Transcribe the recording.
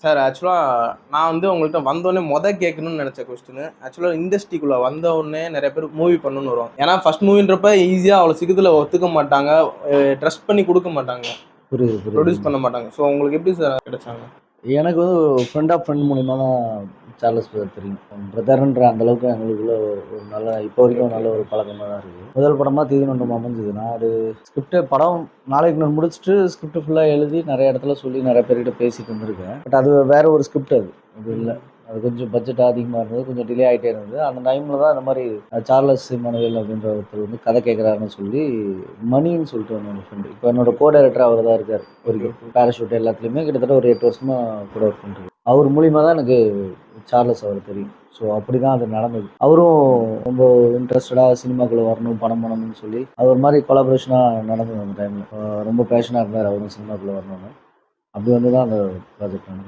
Sir ஆக்சுவலாக நான் வந்து உங்கள்கிட்ட வந்தோடனே கேட்கணும்னு நினச்ச கொஸ்டின் ஆக்சுவலாக இண்டஸ்ட்ரிக்குள்ளே வந்த உடனே நிறைய பேர் மூவி பண்ணணும்னு வருவாங்க. ஏன்னா ஃபர்ஸ்ட் மூவின்றப்ப ஈஸியாக அவ்வளோ சீக்கிரத்தில் ஒத்துக்க மாட்டாங்க, ட்ரஸ்ட் பண்ணி கொடுக்க மாட்டாங்க, புரியுது ப்ரொடியூஸ் பண்ண மாட்டாங்க. ஸோ உங்களுக்கு எப்படி சார் கிடைச்சாங்க? எனக்கு வந்து ஃப்ரெண்ட் ஆஃப் ஃப்ரெண்ட் மூலிமா தான் சார்லஸ் பிரதர் தெரியும். பிரதர்ன்ற அந்தளவுக்கு எங்களுக்குள்ள ஒரு நல்ல இப்போ வரைக்கும் நல்ல ஒரு பழக்கமாக தான் இருக்குது. முதல் படமாக தீதினொன்றும் அமைஞ்சது. நான் அது ஸ்கிரிப்டே படம் நாளைக்கு நான் முடிச்சுட்டு ஸ்கிரிப்ட் ஃபுல்லாக எழுதி நிறைய இடத்துல சொல்லி நிறைய பேர்கிட்ட பேசிட்டு வந்திருக்கேன். பட் அது வேற ஒரு ஸ்கிரிப்ட், அது இல்லை. அது கொஞ்சம் பட்ஜெட் அதிகமாக இருந்தது, கொஞ்சம் டிலே ஆகிட்டே இருந்தது. அந்த டைமில் தான் இந்த மாதிரி சார்லஸ் இமானுவேல் அப்படின்ற ஒருத்தர் வந்து கதை கேட்குறாருன்னு சொல்லி மணின்னு சொல்லிட்டு என்னோட ஃப்ரெண்டு, இப்போ என்னோட கோ டைரக்டர் அவர் தான் இருக்கார். ஒரு பேராஷூட் எல்லாத்துலேயுமே கிட்டத்தட்ட ஒரு 8 வருஷமாக கூட ஒர்க் பண்ணுறது. அவர் மூலிமா தான் எனக்கு சார்லஸ் அவர் தெரியும். ஸோ அப்படி தான் அது நடந்தது. அவரும் ரொம்ப இன்ட்ரெஸ்டடாக சினிமாக்குள்ளே வரணும், படம் பண்ணணும்னு சொல்லி அது ஒரு மாதிரி கொலாபரேஷனாக நடந்தது. அந்த டைமில் ரொம்ப பேஷனாக இருந்தார் அவரும் சினிமாக்குள்ளே வரணும்னு. அப்படி வந்து தான் அந்த ப்ராஜெக்ட் நடந்தது.